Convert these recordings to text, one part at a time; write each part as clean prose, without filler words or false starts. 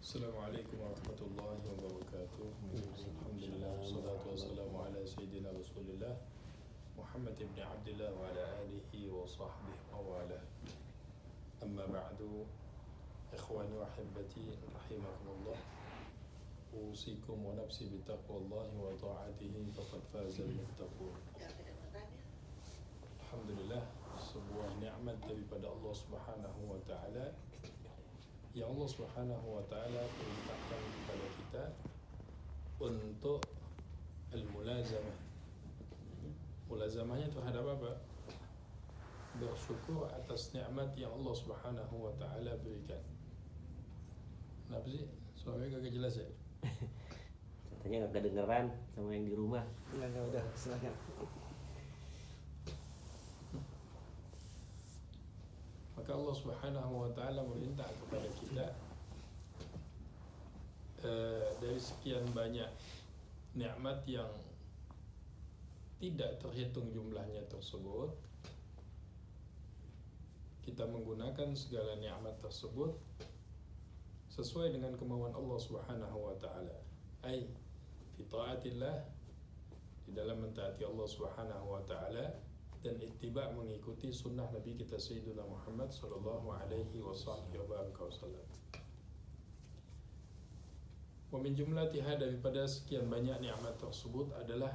Assalamualaikum warahmatullahi wabarakatuh. Alhamdulillah, wassalatu wassalamu ala sayyidina Rasulillah Muhammad ibn Abdullah wa ala alihi wa sahbihi wa wala. Amma ba'du, ikhwani wa ahibbati rahimakumullah. Usikum wa nafsi bitaqwallahi wa ta'atihi faqad fazal muttaqun. Alhamdulillah, sebuah nikmat daripada Allah Subhanahu wa taala yang Allah Subhanahu wa taala perintahkan kepada kita untuk al-mulazamah. Mulazamahnya terhadap apa? Bersyukur atas nikmat yang Allah Subhanahu wa taala berikan. Kenapa sih? Suaranya kagak jelas ya? Katanya gak kedengeran sama yang di rumah. Enggak, udah, silakan. Maka Allah Subhanahu wa taala meminta kepada kita dari sekian banyak nikmat yang tidak terhitung jumlahnya tersebut, kita menggunakan segala nikmat tersebut sesuai dengan kemauan Allah Subhanahu wa taala. Ai fi taatillah, di dalam mentaati Allah Subhanahu wa taala dan ittiba' mengikuti sunnah Nabi kita Sayyidina Muhammad sallallahu alaihi wasallam. Wa min jumlatiha, daripada sekian banyak nikmat tersebut adalah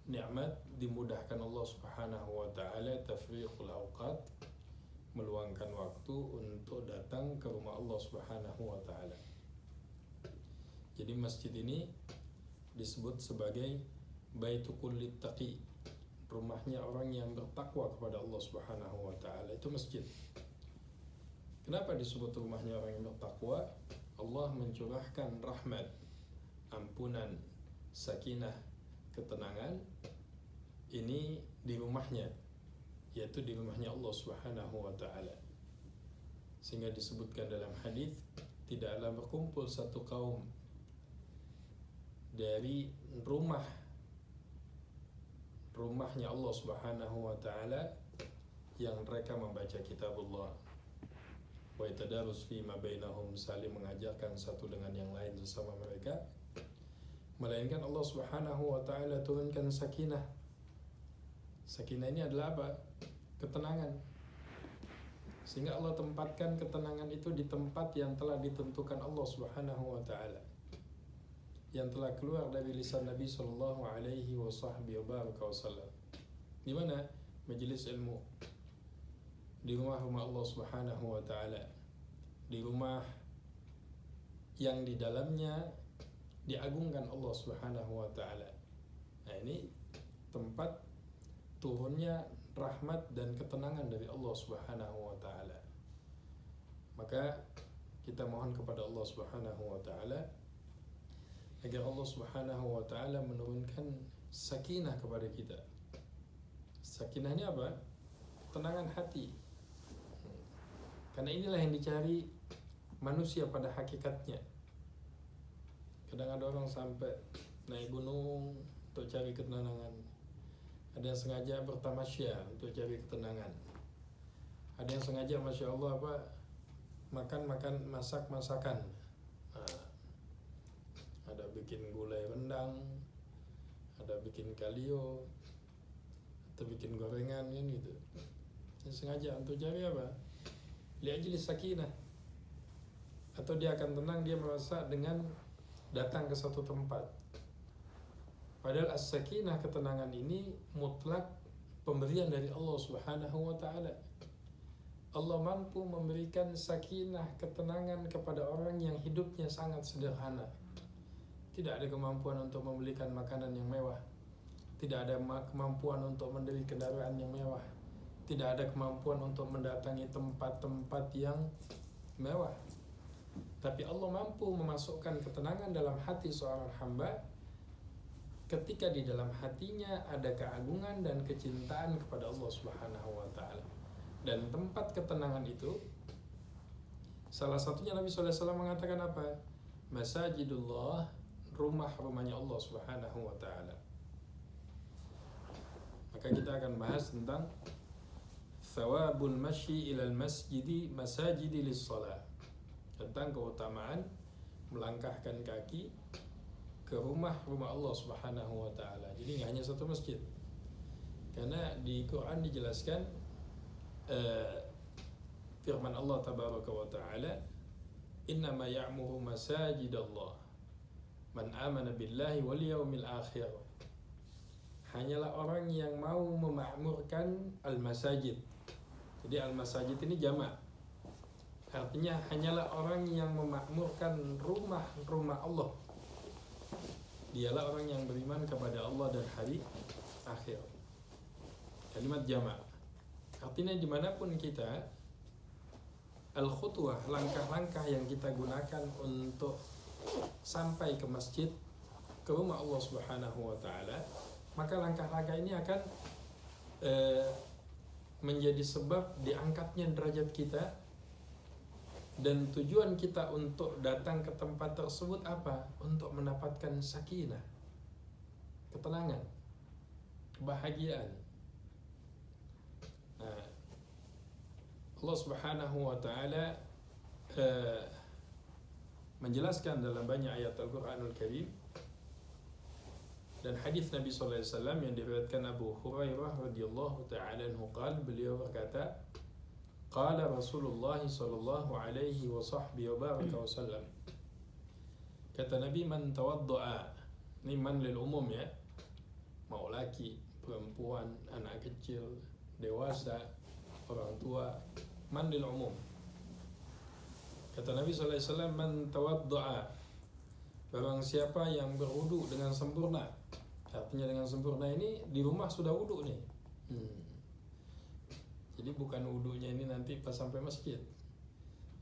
nikmat dimudahkan Allah Subhanahu wa taala tafriqul awqat, meluangkan waktu untuk datang ke rumah Allah Subhanahu wa taala. Jadi masjid ini disebut sebagai Baitu kulli taqi, rumahnya orang yang bertakwa kepada Allah Subhanahu wa taala, itu masjid. Kenapa disebut rumahnya orang yang bertakwa? Allah mencurahkan rahmat, ampunan, sakinah, ketenangan ini di rumahnya, yaitu di rumahnya Allah Subhanahu wa taala. Sehingga disebutkan dalam hadis, tidaklah berkumpul satu kaum dari rumahnya Allah Subhanahu wa taala yang mereka membaca kitabullah wa yatadarus fi ma bainahum, saling mengajarkan satu dengan yang lain sesama mereka, melainkan Allah Subhanahu wa taala turunkan sakinah. Sakinah ini adalah apa? Ketenangan. Sehingga Allah tempatkan ketenangan itu di tempat yang telah ditentukan Allah Subhanahu wa taala, yang telah keluar dari lisan Nabi sallallahu alaihi wasallam. Di mana? Majelis ilmu, di rumah Allah Subhanahu wa taala, di rumah yang di dalamnya diagungkan Allah Subhanahu wa taala. Nah, ini tempat turunnya rahmat dan ketenangan dari Allah Subhanahu wa taala. Maka kita mohon kepada Allah Subhanahu wa taala agar Allah Subhanahu wa taala menurunkan sakinah kepada kita. Sakinah ini apa? Ketenangan hati. Karena inilah yang dicari manusia pada hakikatnya. Kadang ada orang sampai naik gunung untuk cari ketenangan. Ada yang sengaja bertamasya untuk cari ketenangan. Ada yang sengaja, Masya Allah, masak masakan. Ada bikin gulai rendang, ada bikin kalio, atau bikin gorengan kan gitu. Yang sengaja untuk cari apa? Li'ajli sakinah. Atau dia akan tenang, dia merasa dengan datang ke satu tempat. Padahal as-sakinah, ketenangan ini mutlak pemberian dari Allah Subhanahu wa taala. Allah mampu memberikan sakinah, ketenangan kepada orang yang hidupnya sangat sederhana. Tidak ada kemampuan untuk membelikan makanan yang mewah. Tidak ada kemampuan untuk membeli kendaraan yang mewah. Tidak ada kemampuan untuk mendatangi tempat-tempat yang mewah. Tapi Allah mampu memasukkan ketenangan dalam hati seorang hamba ketika di dalam hatinya ada keagungan dan kecintaan kepada Allah Subhanahu wa taala. Dan tempat ketenangan itu, salah satunya Nabi sallallahu alaihi wasallam mengatakan apa? Masajidullah, rumah-rumahnya Allah Subhanahu wa taala. Maka kita akan bahas tentang thawabul masyi ilal masjidi masajidi lis-shalah, tentang keutamaan melangkahkan kaki ke rumah Allah Subhanahu wa taala. Jadi nggak hanya satu masjid. Karena di Quran dijelaskan firman Allah tabaraka wa taala, innama ya'muru masajidallah man amana billahi wal yaumil akhir. Hanyalah orang yang mau memakmurkan al-masajid. Jadi al-masajid ini jamak. Artinya hanyalah orang yang memakmurkan rumah Allah. Dialah orang yang beriman kepada Allah dan hari akhir. Kalimat jamak. Artinya dimanapun kita, al-khutwah, langkah-langkah yang kita gunakan untuk sampai ke masjid, ke rumah Allah Subhanahu wa taala, maka langkah-langkah ini akan menjadi sebab diangkatnya derajat kita. Dan tujuan kita untuk datang ke tempat tersebut apa? Untuk mendapatkan sakinah, ketenangan, kebahagiaan. Nah, Allah Subhanahu wa taala menjelaskan dalam banyak ayat Al-Qur'anul Karim dan hadis Nabi sallallahu alaihi wasallam yang diriwayatkan Abu Hurairah radhiyallahu taala anhu qala, beliau berkata, qala Rasulullah sallallahu alaihi wa sahbihi wa baraka wasallam, kata Nabi, man tawadda'a, ini man lil umum ya, mau laki, perempuan, anak kecil, dewasa, orang tua, man lil umum. Kata Nabi sallallahu alaihi wasallam, man tawadda'a, barang siapa yang berwudu dengan sempurna. Artinya dengan sempurna ini di rumah sudah wudu nih. Jadi bukan wudunya ini nanti pas sampai masjid,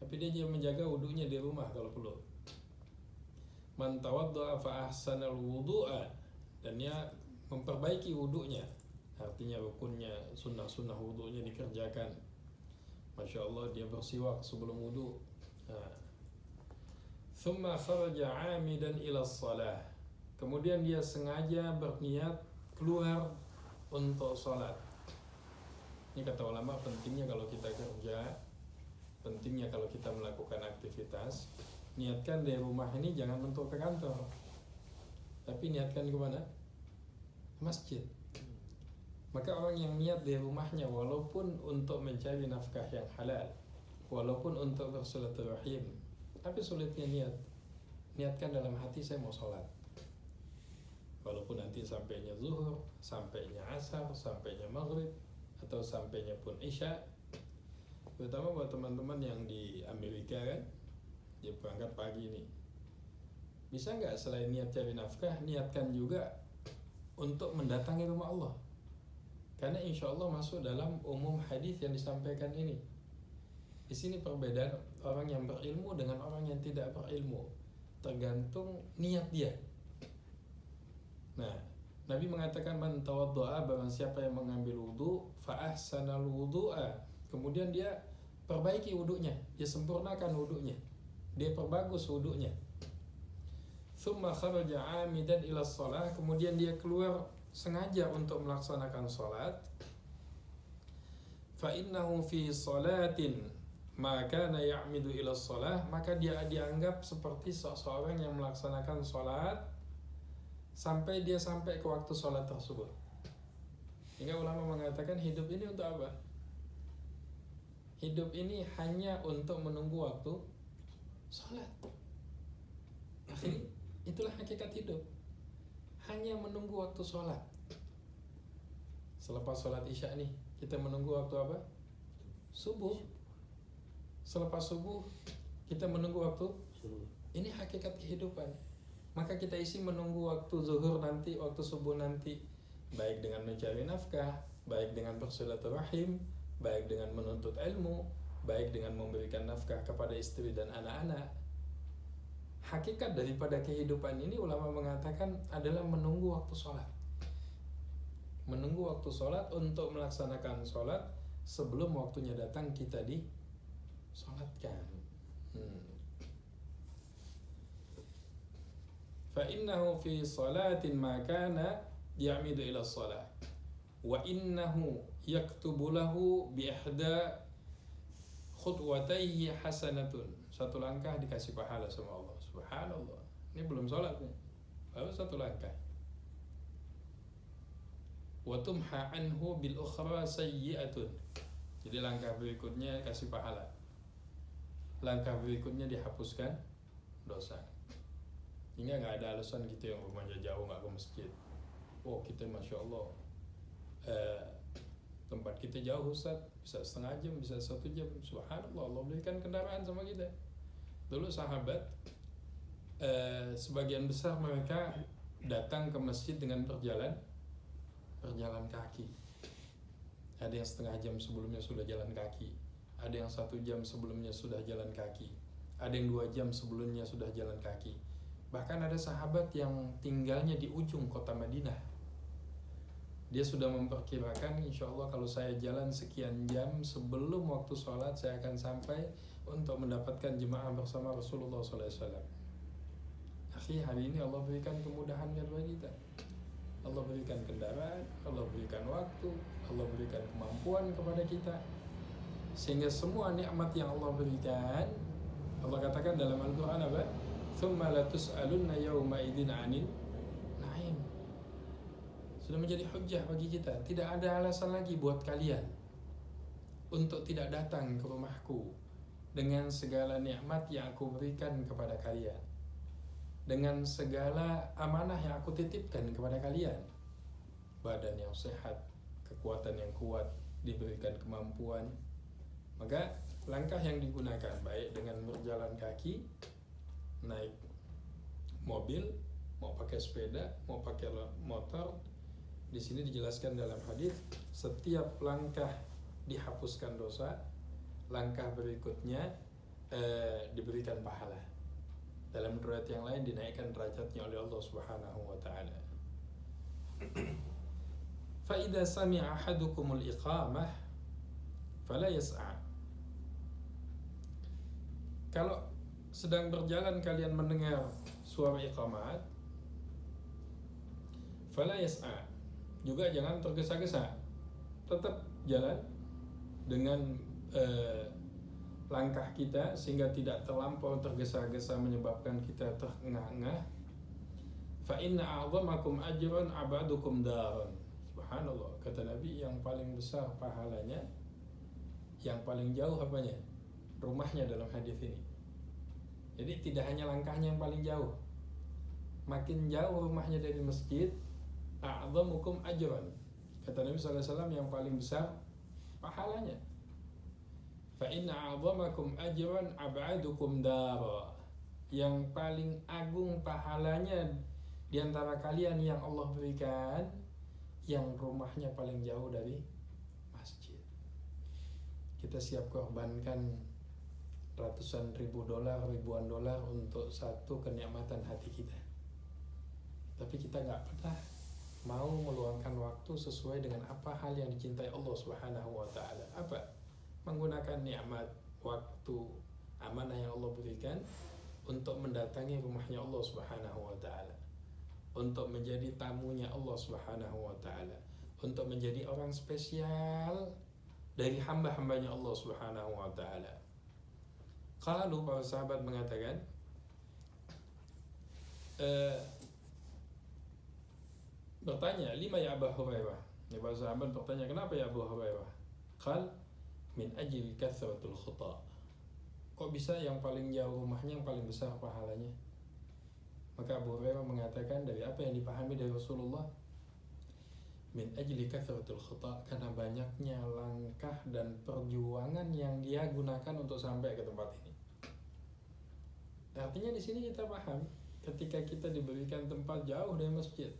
tapi dia menjaga wudunya di rumah kalau perlu. Man tawadda'a fa ahsanal wudu'a, dan dia memperbaiki wudunya. Artinya rukunnya, sunnah-sunnah wudunya dikerjakan. Masya Allah, dia bersiwak sebelum wudu. Thumma kharaja 'amidan ila shalah, kemudian dia sengaja berniat keluar untuk sholat. Ini kata ulama, pentingnya kalau kita kerja, pentingnya kalau kita melakukan aktivitas, niatkan dari rumah ini jangan untuk ke kantor, tapi niatkan ke mana? Masjid. Maka orang yang niat dari rumahnya, walaupun untuk mencari nafkah yang halal, walaupun untuk bersilaturahim, tapi sulitnya niatkan dalam hati, saya mau sholat. Walaupun nanti sampainya zuhur, sampainya asar, sampainya maghrib, atau sampainya pun isya. Terutama buat teman-teman yang di Amerika kan, dia berangkat pagi nih, bisa nggak selain niat cari nafkah, niatkan juga untuk mendatangi rumah Allah. Karena insya Allah masuk dalam umum hadis yang disampaikan ini. Di sini perbedaan orang yang berilmu dengan orang yang tidak berilmu, tergantung niat dia. Nah, Nabi mengatakan, man tawadda'a, barang siapa yang mengambil wudu, fa ahsanal wudu'a, kemudian dia perbaiki wudunya, dia sempurnakan wudunya, dia perbagus wudunya. Thumma kharaja 'amidan ila shalah, kemudian dia keluar sengaja untuk melaksanakan salat. Fa innahu fi salatin ma kana ya'midu ila shalah, maka dia dianggap seperti seseorang yang melaksanakan salat sampai dia sampai ke waktu sholat tersebut. Hingga ulama mengatakan hidup ini untuk apa? Hidup ini hanya untuk menunggu waktu sholat. Itulah hakikat hidup, hanya menunggu waktu sholat. Selepas sholat isya nih, kita menunggu waktu apa? Subuh. Selepas subuh, kita menunggu waktu subuh. Ini hakikat kehidupan. Maka kita isi menunggu waktu zuhur nanti, waktu subuh nanti, baik dengan mencari nafkah, baik dengan bersilaturahim, baik dengan menuntut ilmu, baik dengan memberikan nafkah kepada istri dan anak-anak. Hakikat daripada kehidupan ini ulama mengatakan adalah menunggu waktu sholat. Menunggu waktu sholat untuk melaksanakan sholat sebelum waktunya datang kita disolatkan. فإنه في صلاة ما كان يعمد إلى الصلاة وإنه يكتب له بإحدى خطوتيه حسنة, satu langkah dikasih pahala sama Allah. Subhanallah, ini belum sholat nih, baru satu langkah. Wa tumha anhu bil ukhra sayyi'atun. Jadi langkah berikutnya kasih pahala, langkah berikutnya dihapuskan dosa. Hingga nggak ada alasan kita yang rumahnya jauh nggak ke masjid. Oh kita masya Allah, tempat kita jauh Ustaz, bisa setengah jam, bisa 1 jam. Subhanallah, Allah berikan kendaraan sama kita. Dulu sahabat, sebagian besar mereka datang ke masjid dengan berjalan kaki. Ada yang setengah jam sebelumnya sudah jalan kaki, ada yang 1 jam sebelumnya sudah jalan kaki, ada yang 2 jam sebelumnya sudah jalan kaki. Bahkan ada sahabat yang tinggalnya di ujung kota Madinah, dia sudah memperkirakan, insya Allah kalau saya jalan sekian jam sebelum waktu sholat saya akan sampai untuk mendapatkan jemaah bersama Rasulullah SAW. Akhi, hari ini Allah berikan kemudahan kepada kita. Allah berikan kendaraan, Allah berikan waktu, Allah berikan kemampuan kepada kita, sehingga semua nikmat yang Allah berikan, Allah katakan dalam Al-Quran apa? Thumma latus'alunna yawma idin 'anil na'im. Sudah menjadi hujjah bagi kita. Tidak ada alasan lagi buat kalian untuk tidak datang ke rumahku dengan segala nikmat yang aku berikan kepada kalian, dengan segala amanah yang aku titipkan kepada kalian. Badan yang sehat, kekuatan yang kuat, diberikan kemampuan. Maka langkah yang digunakan baik dengan berjalan kaki, naik mobil, mau pakai sepeda, mau pakai motor. Di sini dijelaskan dalam hadis, setiap langkah dihapuskan dosa, langkah berikutnya diberikan pahala. Dalam riwayat yang lain dinaikkan derajatnya oleh Allah Subhanahu wa taala. Fa idza sami'a ahadukumul iqamah fala yas'a. Kalau sedang berjalan kalian mendengar suara iqamat, fala yas'a, juga jangan tergesa-gesa. Tetap jalan dengan langkah kita sehingga tidak terlampau tergesa-gesa menyebabkan kita terengah-engah. Fa inna a'zamakum ajran abadukum daran. Subhanallah, kata Nabi, yang paling besar pahalanya, yang paling jauh apanya? Rumahnya dalam hadis ini. Jadi tidak hanya langkahnya yang paling jauh, makin jauh rumahnya dari masjid, a'zamukum ajran. Kata Nabi SAW, yang paling besar pahalanya. Fa inna a'zamakum ajran ab'adukum dara. Yang paling agung pahalanya di antara kalian yang Allah berikan, yang rumahnya paling jauh dari masjid. Kita siap korbankan ratusan ribu dolar, ribuan dolar untuk satu kenikmatan hati kita, tapi kita nggak pernah mau meluangkan waktu sesuai dengan apa hal yang dicintai Allah Subhanahu wa taala. Apa? Menggunakan nikmat, waktu, amanah yang Allah berikan untuk mendatangi rumahnya Allah Subhanahu wa taala, untuk menjadi tamunya Allah Subhanahu wa taala, untuk menjadi orang spesial dari hamba-hambanya Allah Subhanahu wa taala. Kalau para sahabat mengatakan, bertanya, lima ya Abu Hurairah. Ya, para sahabat bertanya, kenapa ya Abu Hurairah? Qal min ajli kathratul khuta. Kok bisa yang paling jauh rumahnya yang paling besar pahalanya? Maka Abu Hurairah mengatakan, dari apa yang dipahami dari Rasulullah, min ajli kathratul khuta, karena banyaknya langkah dan perjuangan yang dia gunakan untuk sampai ke tempat ini. Artinya di sini kita paham, ketika kita diberikan tempat jauh dari masjid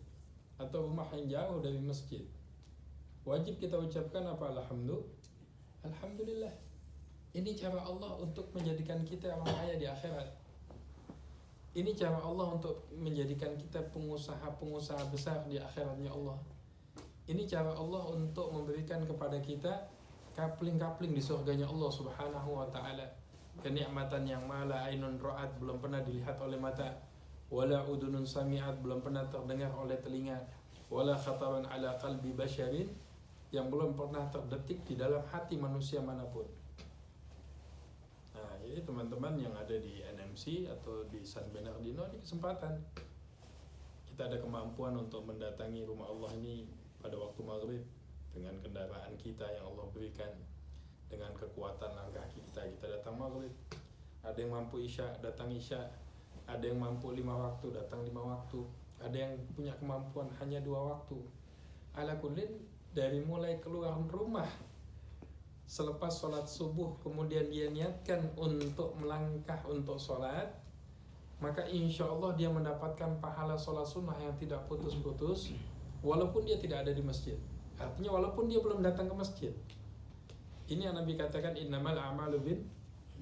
atau rumah yang jauh dari masjid, wajib kita ucapkan apa? Alhamdulillah. Ini cara Allah untuk menjadikan kita orang kaya di akhirat. Ini cara Allah untuk menjadikan kita pengusaha-pengusaha besar di akhiratnya Allah. Ini cara Allah untuk memberikan kepada kita kapling-kapling di surganya Allah Subhanahu wa ta'ala. Kenikmatan yang mala ainun ra'at, belum pernah dilihat oleh mata, wala udunun sami'at, belum pernah terdengar oleh telinga, wala khataran ala qalbi basyarin, yang belum pernah terdetik di dalam hati manusia manapun. Nah, jadi teman-teman yang ada di NMB BMC atau di San Bernardino, ini kesempatan. Kita ada kemampuan untuk mendatangi rumah Allah ini pada waktu maghrib dengan kendaraan kita yang Allah berikan, dengan kekuatan langkah kita datang maghrib. Ada yang mampu isya, datang isya. Ada yang mampu 5 waktu, datang 5 waktu. Ada yang punya kemampuan hanya 2 waktu. Ala kullin, dari mulai keluar rumah selepas sholat subuh kemudian dia niatkan untuk melangkah untuk sholat, maka insya Allah dia mendapatkan pahala sholat sunnah yang tidak putus-putus walaupun dia tidak ada di masjid. Artinya walaupun dia belum datang ke masjid. Ini yang Nabi katakan innamal a'malu bin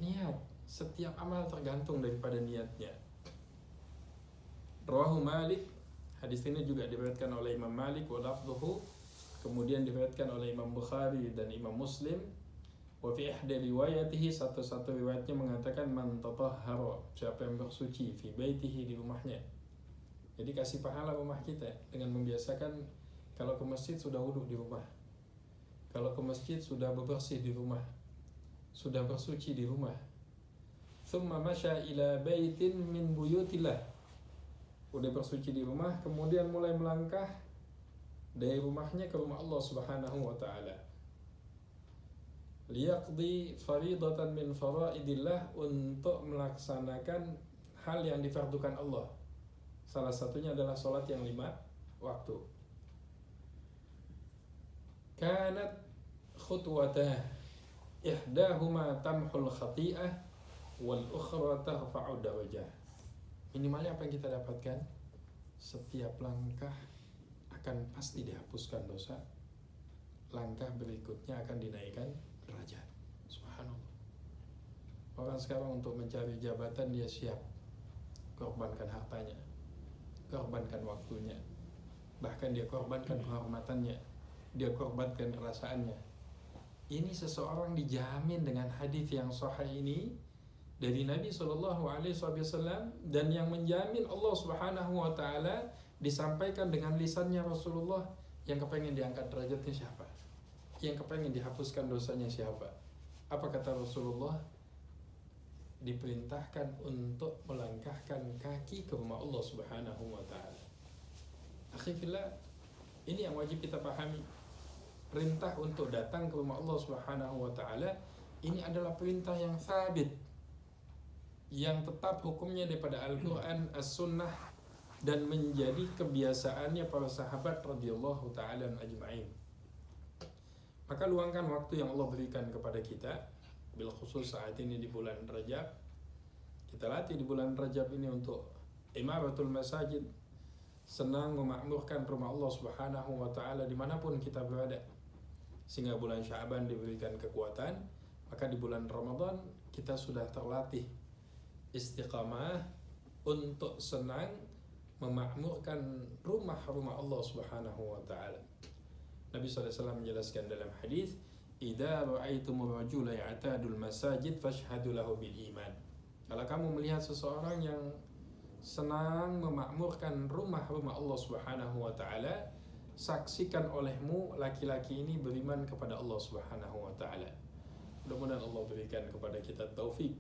niat. Setiap amal tergantung daripada niatnya. Rawahu Malik. Hadis ini juga diriwayatkan oleh Imam Malik wa lafdhuhu, kemudian diriwayatkan oleh Imam Bukhari dan Imam Muslim. Wa fi ihda riwayatihi, satu riwayatnya mengatakan man tatahhara, siapa yang bersuci fi baitihi, di rumahnya. Jadi kasih pahala rumah kita dengan membiasakan kalau ke masjid sudah wudu di rumah. Kalau ke masjid sudah bebersih di rumah. Sudah bersuci di rumah. Thumma masya ila baitin min buyutillah. Udah bersuci di rumah, kemudian mulai melangkah dari rumahnya ke rumah Allah Subhanahu wa taala. Liyaqdi faridatan min faraidillah, untuk melaksanakan hal yang difardukan Allah. Salah satunya adalah salat yang 5 waktu. Kanat khutwatah ihdahuma tamhul khati'ah wal ukhra tarfa'u darajah. Minimalnya apa yang kita dapatkan? Setiap langkah akan pasti dihapuskan dosa. Langkah berikutnya akan dinaikkan derajat. Subhanallah. Orang sekarang untuk mencari jabatan dia siap korbankan hartanya, korbankan waktunya, bahkan dia korbankan kehormatannya, dia korbankan perasaannya. Ini seseorang dijamin dengan hadis yang sahih ini dari Nabi SAW, dan yang menjamin Allah Subhanahu wa taala disampaikan dengan lisannya Rasulullah. Yang kepengen diangkat derajatnya siapa? Yang kepengen dihapuskan dosanya siapa? Apa kata Rasulullah? Diperintahkan untuk melangkahkan kaki ke rumah Allah Subhanahu wa taala. Akhi fillah, ini yang wajib kita pahami. Perintah untuk datang ke rumah Allah Subhanahu wa taala ini adalah perintah yang sabit, yang tetap hukumnya daripada Al-Quran, As-Sunnah, dan menjadi kebiasaannya para sahabat radhiyallahu ta'ala ajma'in. Maka luangkan waktu yang Allah berikan kepada kita, bil khusus saat ini di bulan Rajab. Kita latih di bulan Rajab ini untuk imaratul masajid, senang memakmurkan rumah Allah Subhanahu wa ta'ala dimanapun kita berada. Sehingga bulan Sya'ban diberikan kekuatan, maka di bulan Ramadan kita sudah terlatih istiqamah untuk senang memakmurkan rumah-rumah Allah Subhanahu wa taala. Nabi SAW menjelaskan dalam hadis, "Idza ra'aitumur rajula ya'tadul masajid fashhadu lahu bil iman." Kalau kamu melihat seseorang yang senang memakmurkan rumah-rumah Allah Subhanahu wa taala, saksikan olehmu laki-laki ini beriman kepada Allah Subhanahu wa taala. Mudah-mudahan Allah berikan kepada kita taufik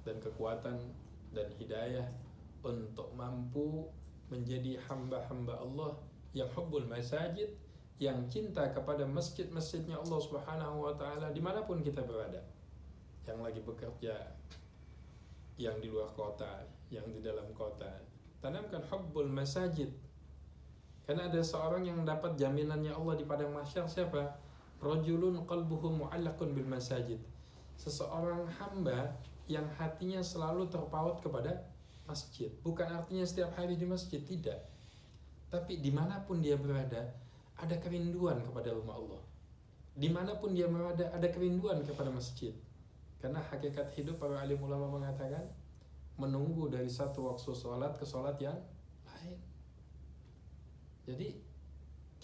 dan kekuatan dan hidayah untuk mampu menjadi hamba-hamba Allah yang hubbul masajid, yang cinta kepada masjid-masjidnya Allah Subhanahu wa taala dimanapun kita berada. Yang lagi bekerja, yang di luar kota, yang di dalam kota, tanamkan hubbul masajid. Karena ada seorang yang dapat jaminannya Allah di padang mahsyar, siapa? Rajulun qalbuhu mu'allaqun bil masajid. Seseorang hamba yang hatinya selalu terpaut kepada masjid. Bukan artinya setiap hari di masjid, tidak. Tapi dimanapun dia berada, ada kerinduan kepada rumah Allah. Dimanapun dia berada, ada kerinduan kepada masjid. Karena hakikat hidup, para alim ulama mengatakan, menunggu dari satu waktu sholat ke sholat yang lain. Jadi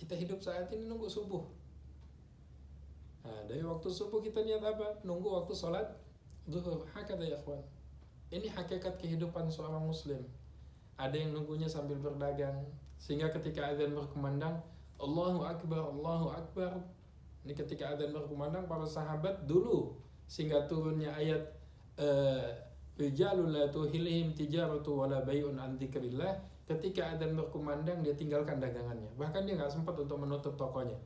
kita hidup saat ini nunggu subuh. Nah, dari waktu subuh kita niat apa? Nunggu waktu sholat zuhur. Hakata ya ikhwan. Ini hakikat kehidupan seorang muslim. Ada yang nunggunya sambil berdagang, sehingga ketika azan berkumandang, Allahu Akbar, Allahu Akbar. Ini ketika azan berkumandang, para sahabat dulu, sehingga turunnya ayat rijalun la tuhilihim tijaratu wala bai'un an dzikrillah, ketika adzan berkumandang dia tinggalkan dagangannya, bahkan dia nggak sempat untuk menutup tokonya,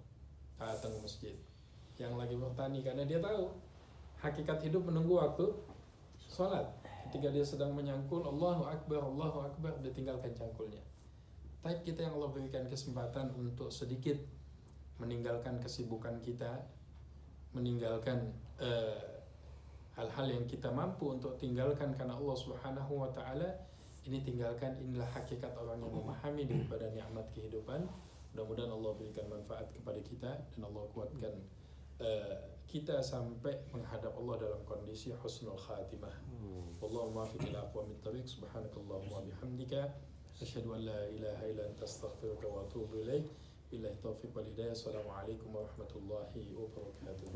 datang ke masjid yang lagi bertani, karena dia tahu hakikat hidup menunggu waktu sholat. Ketika dia sedang menyangkul Allahu Akbar, dia tinggalkan cangkulnya. Tapi kita yang Allah berikan kesempatan untuk sedikit meninggalkan kesibukan kita, meninggalkan hal-hal yang kita mampu untuk tinggalkan karena Allah Subhanahu wa taala, ini tinggalkan. Inilah hakikat orang yang memahami daripada nikmat kehidupan. Mudah-mudahan Allah berikan manfaat kepada kita dan Allah kuatkan kita sampai menghadap Allah dalam kondisi husnul khatimah. Wallahu muwaffiq ila aqwamit thoriq. Subhanakallahumma bihamdika asyhadu an la ilaha illa anta astaghfiruka wa atubu ilaik. Billahi taufiq wal hidayah. Assalamualaikum warahmatullahi wabarakatuh.